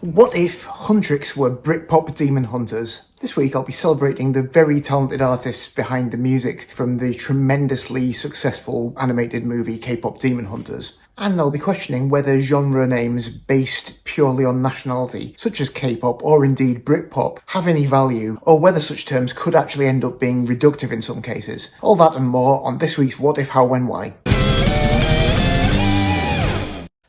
What if Huntrix were Britpop Demon Hunters? This week I'll be celebrating the very talented artists behind the music from the tremendously successful animated movie K-Pop Demon Hunters. And I'll be questioning whether genre names based purely on nationality, such as K-pop or indeed Britpop, have any value, or whether such terms could actually end up being reductive in some cases. All that and more on this week's What If, How, When, Why.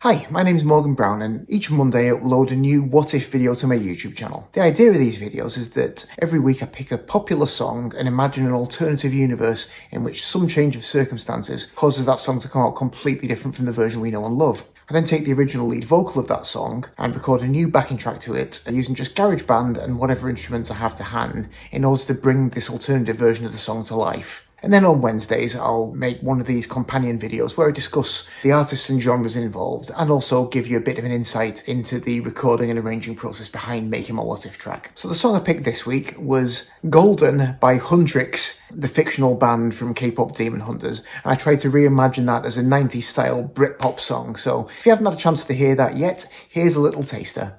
Hi, my name is Morgan Brown, and each Monday I upload a new What If video to my YouTube channel. The idea of these videos is that every week I pick a popular song and imagine an alternative universe in which some change of circumstances causes that song to come out completely different from the version we know and love. I then take the original lead vocal of that song and record a new backing track to it using just GarageBand and whatever instruments I have to hand in order to bring this alternative version of the song to life. And then on Wednesdays, I'll make one of these companion videos where I discuss the artists and genres involved and also give you a bit of an insight into the recording and arranging process behind making my What If track. So the song I picked this week was Golden by Huntrix, the fictional band from K-Pop Demon Hunters. And I tried to reimagine that as a 90s style Britpop song. So if you haven't had a chance to hear that yet, here's a little taster.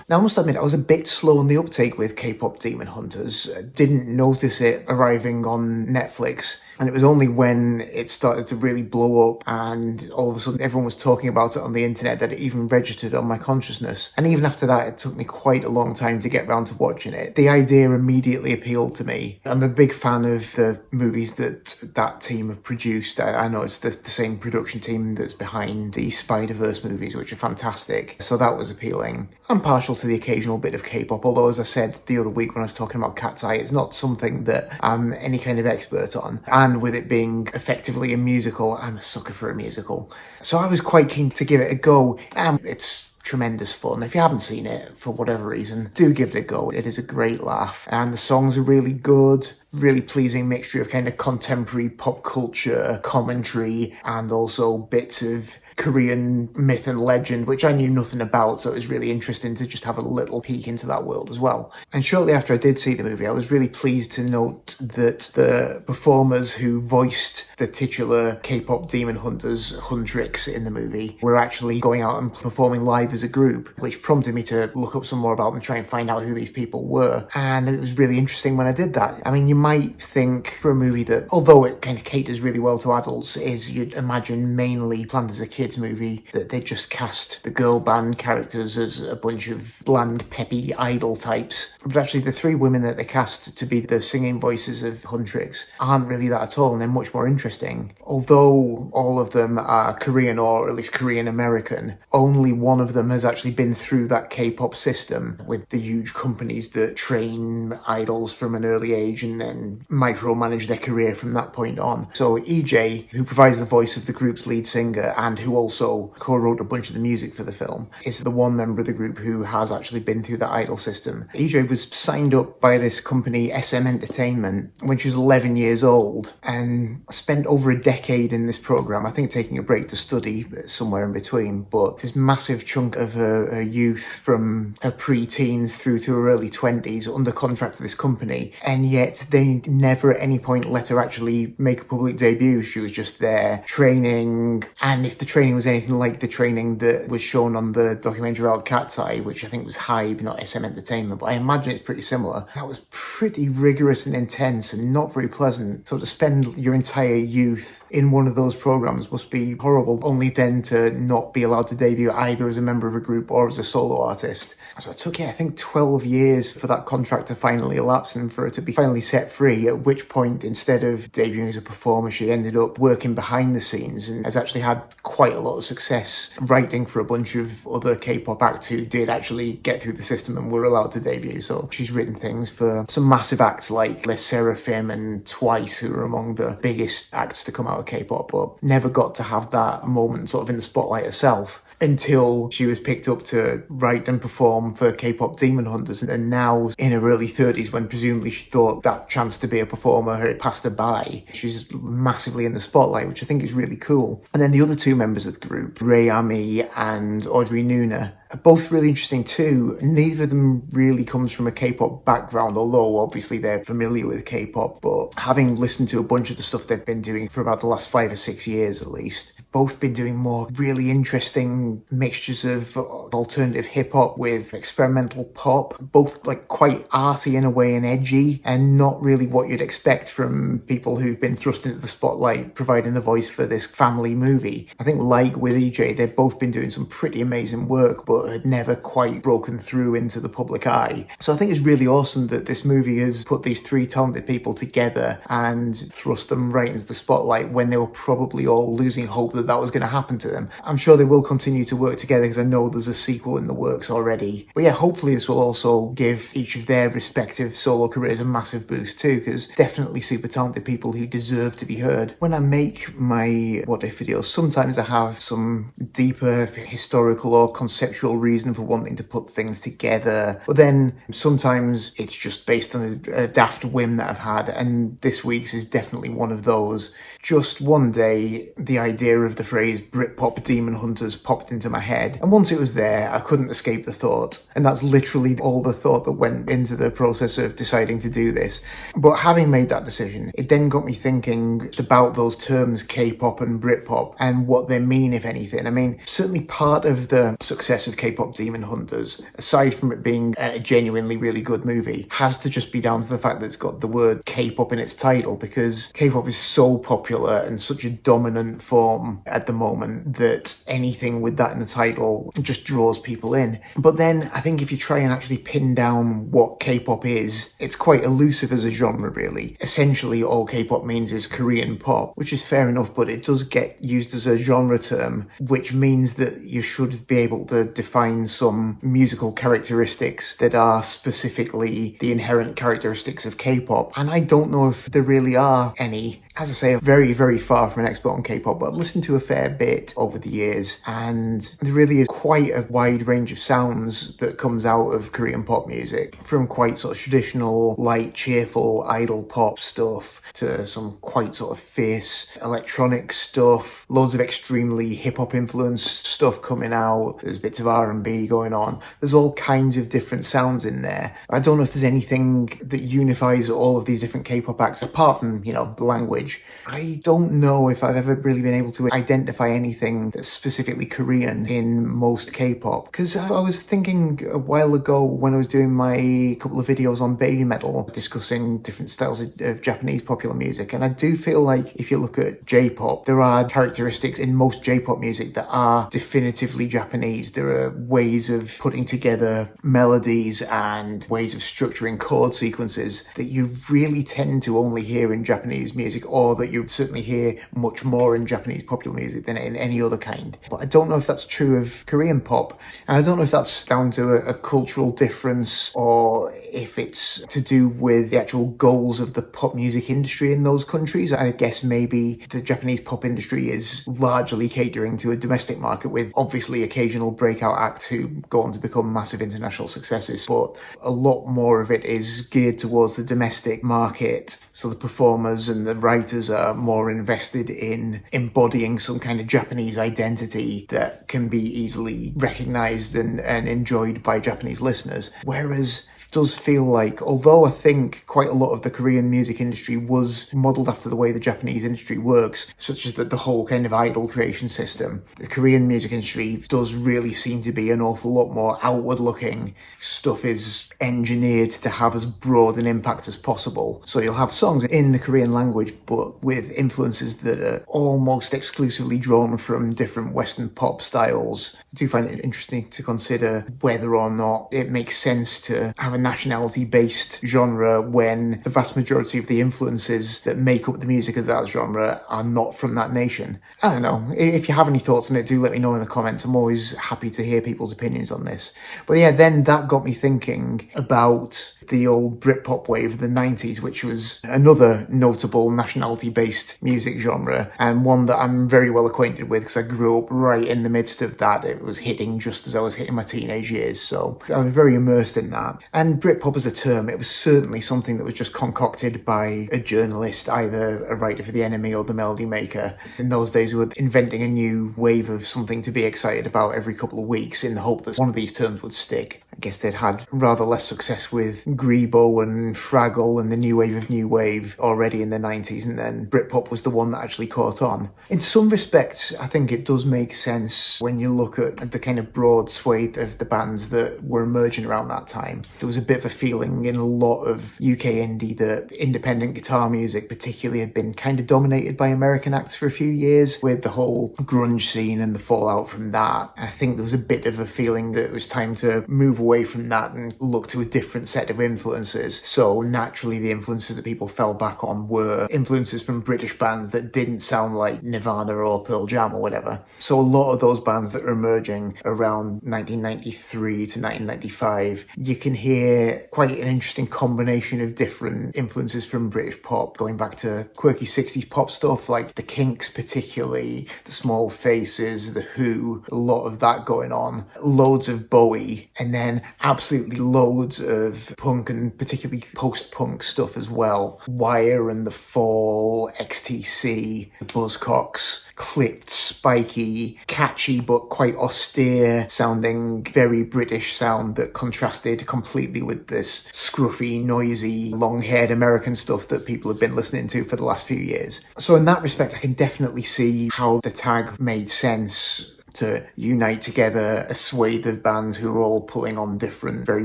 Now, I must admit, I was a bit slow on the uptake with K-Pop Demon Hunters. Didn't notice it arriving on Netflix. And it was only when it started to really blow up and all of a sudden everyone was talking about it on the internet that it even registered on my consciousness. And even after that, it took me quite a long time to get around to watching it. The idea immediately appealed to me. I'm a big fan of the movies that team have produced. I know it's the same production team that's behind the Spider-Verse movies, which are fantastic. So that was appealing. I'm partial to the occasional bit of K-pop, although as I said the other week when I was talking about Cat's Eye, it's not something that I'm any kind of expert on. And with it being effectively a musical, I'm a sucker for a musical. So I was quite keen to give it a go. It's tremendous fun. If you haven't seen it for whatever reason, do give it a go. It is a great laugh. And the songs are really good. Really pleasing mixture of kind of contemporary pop culture commentary and also bits of Korean myth and legend, which I knew nothing about, so it was really interesting to just have a little peek into that world as well. And shortly after I did see the movie, I was really pleased to note that the performers who voiced the titular K-Pop Demon Hunters, Huntrix, in the movie, were actually going out and performing live as a group, which prompted me to look up some more about them and try and find out who these people were. And it was really interesting when I did that. I mean, you might think for a movie that, although it kind of caters really well to adults, is, you'd imagine, mainly planned as a kid's movie, that they just cast the girl band characters as a bunch of bland, peppy idol types. But actually the three women that they cast to be the singing voices of Huntrix aren't really that at all, and they're much more interesting. Although all of them are Korean, or at least Korean American, only one of them has actually been through that K-pop system with the huge companies that train idols from an early age and then micromanage their career from that point on. So EJ, who provides the voice of the group's lead singer and who also co-wrote a bunch of the music for the film, is the one member of the group who has actually been through the idol system. EJ was signed up by this company, SM Entertainment, when she was 11 years old and spent over a decade in this program, I think taking a break to study somewhere in between. But this massive chunk of her youth, from her pre-teens through to her early 20s, under contract to this company, and yet they never at any point let her actually make a public debut. She was just there training, and if the training was anything like the training that was shown on the documentary about Cat's Eye, which I think was Hybe, not SM Entertainment, but I imagine it's pretty similar, that was pretty rigorous and intense and not very pleasant. So to spend your entire youth in one of those programs must be horrible, only then to not be allowed to debut either as a member of a group or as a solo artist. So it took, I think 12 years for that contract to finally elapse and for her to be finally set free, at which point, instead of debuting as a performer, she ended up working behind the scenes and has actually had quite a lot of success writing for a bunch of other K-pop acts who did actually get through the system and were allowed to debut. So she's written things for some massive acts like Les Seraphim and Twice, who are among the biggest acts to come out of K-pop, but never got to have that moment sort of in the spotlight herself until she was picked up to write and perform for KPop Demon Hunters, and now in her early 30s, when presumably she thought that chance to be a performer had passed her by. She's massively in the spotlight, which I think is really cool. And then the other two members of the group, Ray Ami and Audrey Nuna, are both really interesting too. Neither of them really comes from a K-pop background, although obviously they're familiar with K-pop, but having listened to a bunch of the stuff they've been doing for about the last 5 or 6 years at least, both been doing more really interesting mixtures of alternative hip-hop with experimental pop, both like quite arty in a way and edgy, and not really what you'd expect from people who've been thrust into the spotlight providing the voice for this family movie. I think like with EJ, they've both been doing some pretty amazing work, but had never quite broken through into the public eye. So I think it's really awesome that this movie has put these three talented people together and thrust them right into the spotlight when they were probably all losing hope that that was going to happen to them. I'm sure they will continue to work together because I know there's a sequel in the works already. But yeah, hopefully this will also give each of their respective solo careers a massive boost too, because definitely super talented people who deserve to be heard. When I make my What If videos, sometimes I have some deeper historical or conceptual reason for wanting to put things together, but then sometimes it's just based on a daft whim that I've had, and this week's is definitely one of those. Just one day, the idea of the phrase Britpop Demon Hunters popped into my head, and once it was there, I couldn't escape the thought, and that's literally all the thought that went into the process of deciding to do this. But having made that decision, it then got me thinking about those terms K-pop and Britpop and what they mean, if anything. I mean, certainly part of the success of K-pop Demon Hunters, aside from it being a genuinely really good movie, has to just be down to the fact that it's got the word K-pop in its title, because K-pop is so popular and such a dominant form at the moment that anything with that in the title just draws people in. But then I think if you try and actually pin down what K-pop is, it's quite elusive as a genre, really. Essentially, all K-pop means is Korean pop, which is fair enough, but it does get used as a genre term, which means that you should be able to define some musical characteristics that are specifically the inherent characteristics of K-pop. And I don't know if there really are any. As I say, I'm very, very far from an expert on K-pop, but I've listened to a fair bit over the years, and there really is quite a wide range of sounds that comes out of Korean pop music, from quite sort of traditional, light, cheerful, idol pop stuff to some quite sort of fierce electronic stuff, loads of extremely hip-hop influenced stuff coming out, there's bits of R&B going on, there's all kinds of different sounds in there. I don't know if there's anything that unifies all of these different K-pop acts, apart from, the language. I don't know if I've ever really been able to identify anything that's specifically Korean in most K-pop, because I was thinking a while ago when I was doing my couple of videos on baby metal discussing different styles of Japanese popular music, and I do feel like if you look at J-pop, there are characteristics in most J-pop music that are definitively Japanese. There are ways of putting together melodies and ways of structuring chord sequences that you really tend to only hear in Japanese music, or that you certainly hear much more in Japanese popular music than in any other kind. But I don't know if that's true of Korean pop, and I don't know if that's down to a cultural difference or if it's to do with the actual goals of the pop music industry in those countries. I guess maybe the Japanese pop industry is largely catering to a domestic market, with obviously occasional breakout acts who go on to become massive international successes, but a lot more of it is geared towards the domestic market, so the performers and the writers are more invested in embodying some kind of Japanese identity that can be easily recognized and enjoyed by Japanese listeners. Whereas does feel like, although I think quite a lot of the Korean music industry was modelled after the way the Japanese industry works, such as the whole kind of idol creation system, the Korean music industry does really seem to be an awful lot more outward looking. Stuff is engineered to have as broad an impact as possible. So you'll have songs in the Korean language, but with influences that are almost exclusively drawn from different Western pop styles. I do find it interesting to consider whether or not it makes sense to have a nationality-based genre when the vast majority of the influences that make up the music of that genre are not from that nation. I don't know. If you have any thoughts on it, do let me know in the comments. I'm always happy to hear people's opinions on this. But yeah, then that got me thinking about the old Britpop wave of the 90s, which was another notable nationality-based music genre, and one that I'm very well acquainted with because I grew up right in the midst of that. It was hitting just as I was hitting my teenage years, so I was very immersed in that. And Britpop as a term, it was certainly something that was just concocted by a journalist, either a writer for The Enemy or The Melody Maker. In those days, we were inventing a new wave of something to be excited about every couple of weeks in the hope that one of these terms would stick. I guess they'd had rather less success with Grebo and Fraggle and the new wave of new wave already in the 90s, and then Britpop was the one that actually caught on. In some respects, I think it does make sense when you look at the kind of broad swathe of the bands that were emerging around that time. There was a bit of a feeling in a lot of UK indie that independent guitar music particularly had been kind of dominated by American acts for a few years, with the whole grunge scene and the fallout from that. I think there was a bit of a feeling that it was time to move away from that and look to a different set of influences. So naturally the influences that people fell back on were influences from British bands that didn't sound like Nirvana or Pearl Jam or whatever. So a lot of those bands that are emerging around 1993 to 1995, you can hear quite an interesting combination of different influences from British pop, going back to quirky 60s pop stuff like the Kinks particularly, the Small Faces, the Who, a lot of that going on, loads of Bowie, and then absolutely loads of punk and particularly post-punk stuff as well. Wire and The Fall, XTC, the Buzzcocks, clipped, spiky, catchy but quite austere sounding, very British sound that contrasted completely with this scruffy, noisy, long-haired American stuff that people have been listening to for the last few years. So in that respect, I can definitely see how the tag made sense to unite together a swathe of bands who are all pulling on different, very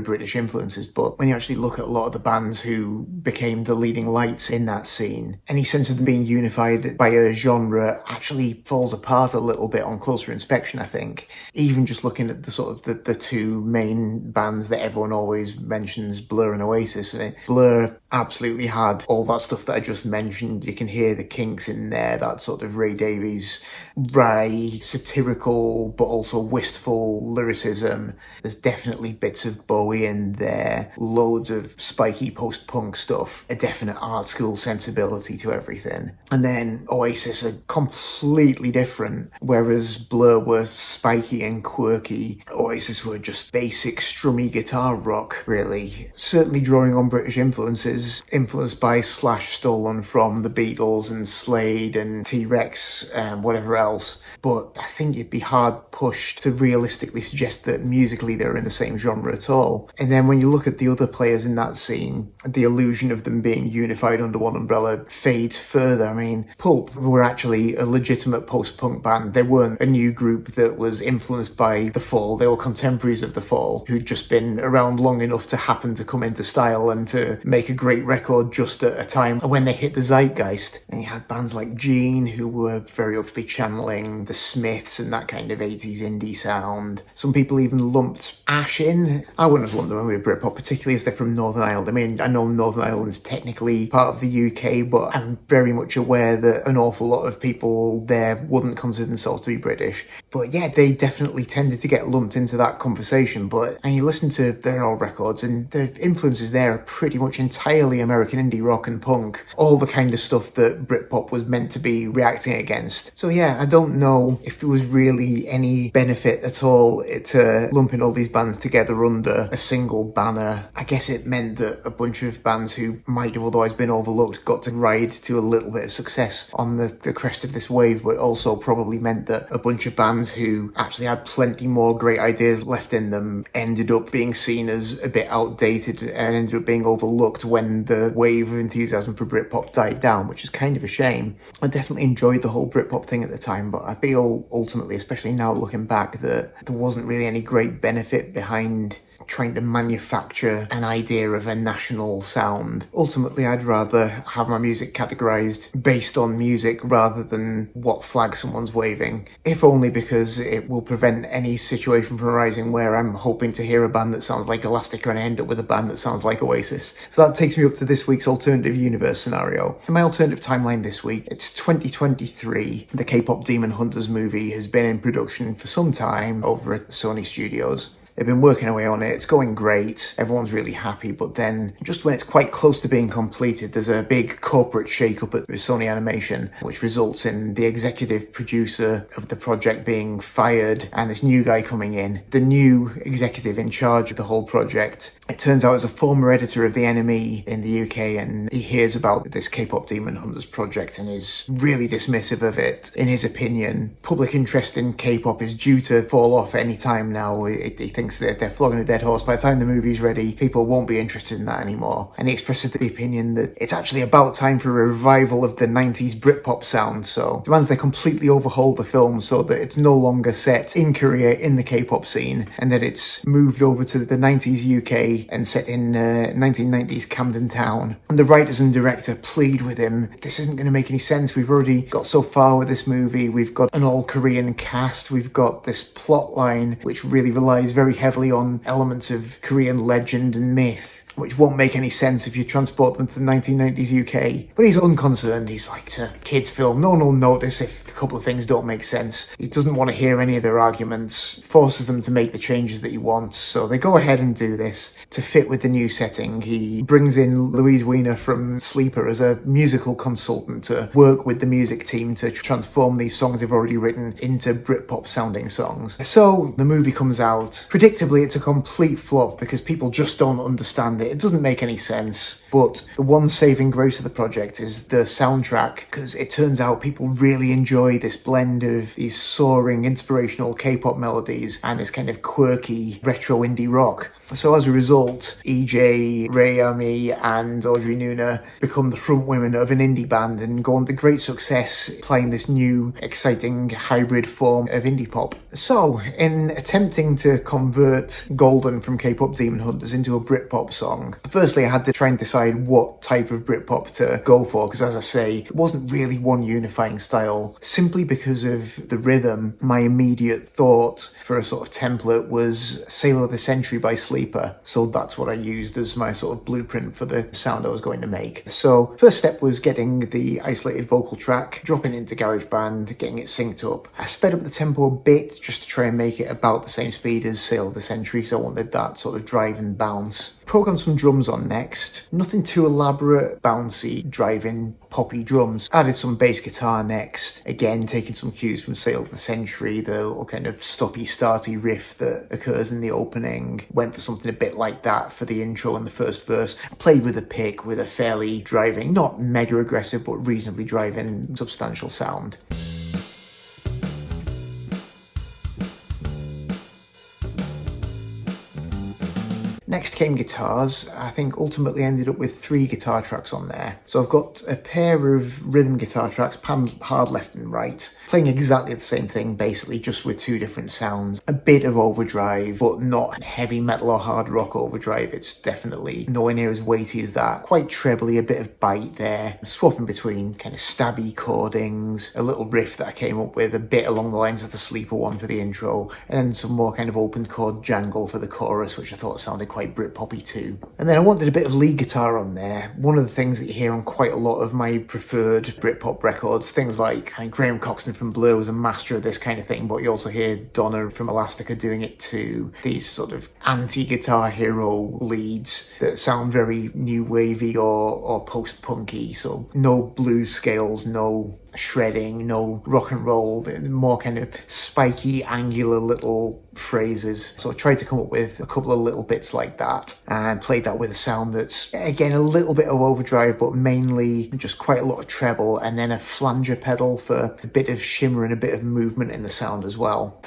British influences. But when you actually look at a lot of the bands who became the leading lights in that scene, any sense of them being unified by a genre actually falls apart a little bit on closer inspection, I think. Even just looking at the sort of the two main bands that everyone always mentions, Blur and Oasis. And Blur absolutely had all that stuff that I just mentioned. You can hear the Kinks in there, that sort of Ray Davies, wry, satirical, but also wistful lyricism. There's definitely bits of Bowie in there, loads of spiky post-punk stuff, a definite art school sensibility to everything. And then Oasis are completely different. Whereas Blur were spiky and quirky, Oasis were just basic strummy guitar rock, really. Certainly drawing on British influences, influenced by / stolen from the Beatles and Slade and T-Rex and whatever else. But I think it'd be hard pushed to realistically suggest that musically they're in the same genre at all. And then when you look at the other players in that scene, the illusion of them being unified under one umbrella fades further. I mean, Pulp were actually a legitimate post-punk band. They weren't a new group that was influenced by The Fall. They were contemporaries of The Fall who'd just been around long enough to happen to come into style and to make a great record just at a time when they hit the zeitgeist. And you had bands like Gene, who were very obviously channeling the Smiths and that kind of 80s indie sound. Some people even lumped Ash in. I wouldn't have lumped them with Britpop, particularly as they're from Northern Ireland. I mean, I know Northern Ireland's technically part of the UK, but I'm very much aware that an awful lot of people there wouldn't consider themselves to be British. But yeah, they definitely tended to get lumped into that conversation. And you listen to their old records and the influences there are pretty much entirely American indie rock and punk. All the kind of stuff that Britpop was meant to be reacting against. So yeah, I don't know if there was really any benefit at all to lumping all these bands together under a single banner. I guess it meant that a bunch of bands who might have otherwise been overlooked got to ride to a little bit of success on the crest of this wave, but also probably meant that a bunch of bands bands who actually had plenty more great ideas left in them ended up being seen as a bit outdated and ended up being overlooked when the wave of enthusiasm for Britpop died down, which is kind of a shame. I definitely enjoyed the whole Britpop thing at the time, but I feel ultimately, especially now looking back, that there wasn't really any great benefit behind trying to manufacture an idea of a national sound. Ultimately, I'd rather have my music categorized based on music rather than what flag someone's waving, if only because it will prevent any situation from arising where I'm hoping to hear a band that sounds like Elastica and I end up with a band that sounds like Oasis. So that takes me up to this week's alternative universe scenario. In my alternative timeline this week, it's 2023. The K-Pop Demon Hunters movie has been in production for some time over at Sony Studios. They've been working away on it, it's going great, everyone's really happy, but then just when it's quite close to being completed, there's a big corporate shake-up at Sony Animation, which results in the executive producer of the project being fired and this new guy coming in. The new executive in charge of the whole project, it turns out, is a former editor of the NME in the UK, and he hears about this K-Pop Demon Hunters project and is really dismissive of it. In his opinion, public interest in K-pop is due to fall off any time now. He thinks that they're flogging a dead horse. By the time the movie's ready, people won't be interested in that anymore. And he expresses the opinion that it's actually about time for a revival of the 90s Britpop sound, so demands they completely overhaul the film so that it's no longer set in Korea in the K-pop scene, and that it's moved over to the 90s UK and set in 1990s Camden Town. And the writers and director plead with him, this isn't going to make any sense. We've already got so far with this movie. We've got an all-Korean cast. We've got this plot line which really relies very heavily on elements of Korean legend and myth, which won't make any sense if you transport them to the 1990s UK. But he's unconcerned. He's like, it's a kid's film. No one will notice if a couple of things don't make sense. He doesn't want to hear any of their arguments, forces them to make the changes that he wants. So they go ahead and do this to fit with the new setting. He brings in Louise Weiner from Sleeper as a musical consultant to work with the music team to transform these songs they've already written into Britpop sounding songs. So the movie comes out. Predictably, it's a complete flop because people just don't understand it. It doesn't make any sense, but the one saving grace of the project is the soundtrack, because it turns out people really enjoy this blend of these soaring, inspirational K-pop melodies and this kind of quirky retro indie rock. So as a result, EJ, Rayami and Audrey Nuna become the front women of an indie band and go on to great success playing this new, exciting hybrid form of indie pop. So, in attempting to convert Golden from K-Pop Demon Hunters into a Britpop song, firstly I had to try and decide what type of Britpop to go for, because as I say, it wasn't really one unifying style. Simply because of the rhythm, my immediate thought for a sort of template was Sailor of the Century by Sleeper. So that's what I used as my sort of blueprint for the sound I was going to make. So first step was getting the isolated vocal track, dropping it into GarageBand, getting it synced up. I sped up the tempo a bit just to try and make it about the same speed as Sail of the Century, because I wanted that sort of drive and bounce. Programmed some drums on next. Nothing too elaborate, bouncy, driving, poppy drums. Added some bass guitar next. Again, taking some cues from Sail of the Century, the little kind of stoppy, starty riff that occurs in the opening. Went for something a bit like that for the intro and the first verse. Played with a pick with a fairly driving, not mega aggressive, but reasonably driving, substantial sound. Next came guitars. I think ultimately ended up with 3 guitar tracks on there. So I've got a pair of rhythm guitar tracks, panned hard left and right, playing exactly the same thing, basically just with 2 different sounds. A bit of overdrive, but not heavy metal or hard rock overdrive. It's definitely nowhere near as weighty as that. Quite trebly, a bit of bite there. Swapping between kind of stabby chordings, a little riff that I came up with, a bit along the lines of the Sleeper one for the intro, and then some more kind of open chord jangle for the chorus, which I thought sounded quite Britpoppy too. And then I wanted a bit of lead guitar on there. One of the things that you hear on quite a lot of my preferred Britpop records, things like Graham Coxon from Blur was a master of this kind of thing, but you also hear Donna from Elastica doing it too. These sort of anti-guitar hero leads that sound very new wavy or post-punky, so no blues scales, no shredding, no rock and roll, more kind of spiky, angular little phrases. So I tried to come up with a couple of little bits like that and played that with a sound that's, again, a little bit of overdrive, but mainly just quite a lot of treble, and then a flanger pedal for a bit of shimmer and a bit of movement in the sound as well.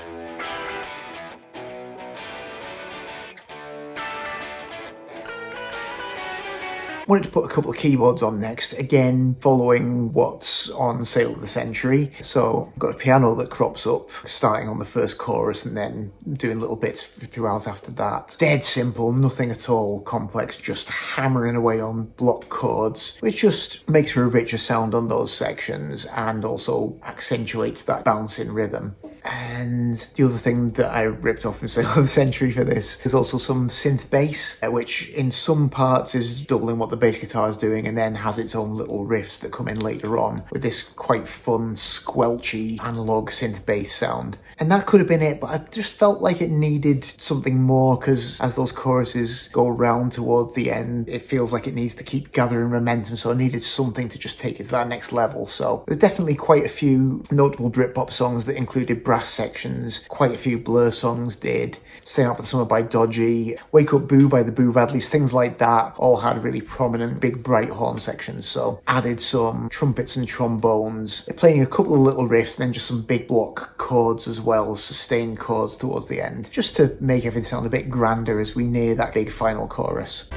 Wanted to put a couple of keyboards on next, again following what's on Sale of the Century. So I've got a piano that crops up starting on the first chorus and then doing little bits throughout after that. Dead simple, nothing at all complex, just hammering away on block chords, which just makes for a richer sound on those sections and also accentuates that bouncing rhythm. And the other thing that I ripped off from Sale of the Century for this is also some synth bass, which in some parts is doubling what the bass guitar is doing and then has its own little riffs that come in later on with this quite fun, squelchy, analog synth bass sound. And that could have been it, but I just felt like it needed something more, because as those choruses go round towards the end, it feels like it needs to keep gathering momentum, so I needed something to just take it to that next level. So there's definitely quite a few notable Britpop songs that included brass sections, quite a few Blur songs did. Staying Out for the Summer by Dodgy, Wake Up Boo by the Boo Radleys, things like that all had really prominent big bright horn sections, so added some trumpets and trombones, playing a couple of little riffs and then just some big block chords as well, sustained chords towards the end, just to make everything sound a bit grander as we near that big final chorus.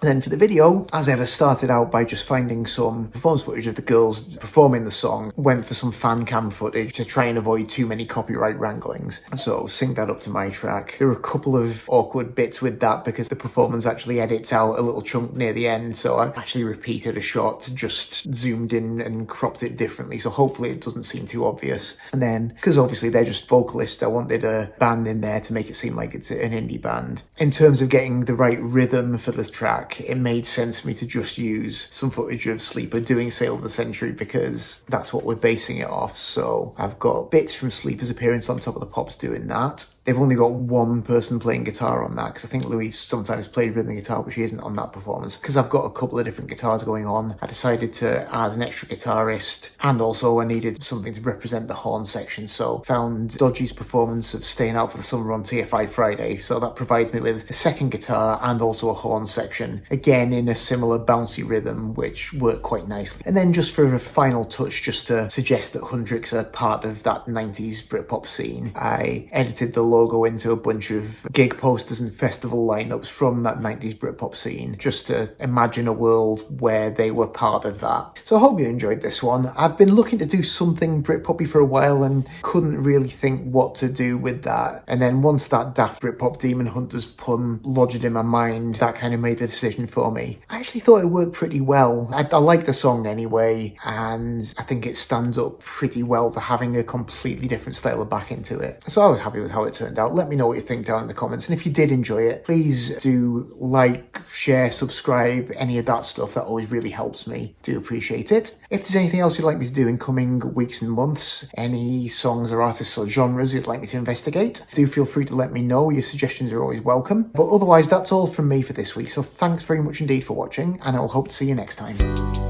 Then for the video, as ever, started out by just finding some performance footage of the girls performing the song, went for some fan cam footage to try and avoid too many copyright wranglings. So synced that up to my track. There were a couple of awkward bits with that because the performance actually edits out a little chunk near the end, so I actually repeated a shot, just zoomed in and cropped it differently, so hopefully it doesn't seem too obvious. And then, because obviously they're just vocalists, I wanted a band in there to make it seem like it's an indie band. In terms of getting the right rhythm for the track, it made sense for me to just use some footage of Sleeper doing Sale of the Century because that's what we're basing it off. So I've got bits from Sleeper's appearance on Top of the Pops doing that. They've only got one person playing guitar on that, because I think Louise sometimes played rhythm guitar, but she isn't on that performance. Because I've got a couple of different guitars going on, I decided to add an extra guitarist, and also I needed something to represent the horn section, so found Dodgy's performance of Staying Out for the Summer on TFI Friday, so that provides me with a second guitar and also a horn section, again in a similar bouncy rhythm, which worked quite nicely. And then just for a final touch, just to suggest that Hundrix are part of that 90s Britpop scene, I edited the logo into a bunch of gig posters and festival lineups from that 90s Britpop scene, just to imagine a world where they were part of that. So I hope you enjoyed this one. I've been looking to do something Britpoppy for a while and couldn't really think what to do with that. And then once that daft Britpop Demon Hunters pun lodged in my mind, that kind of made the decision for me. I actually thought it worked pretty well. I like the song anyway, and I think it stands up pretty well to having a completely different style of backing to it. So I was happy with how it turned out. Let me know what you think down in the comments, and if you did enjoy it, please do like, share, subscribe, any of that stuff. That always really helps me. Do appreciate it. If there's anything else you'd like me to do in coming weeks and months, any songs or artists or genres you'd like me to investigate, do feel free to let me know. Your suggestions are always welcome. But otherwise, that's all from me for this week, so thanks very much indeed for watching, and I will hope to see you next time.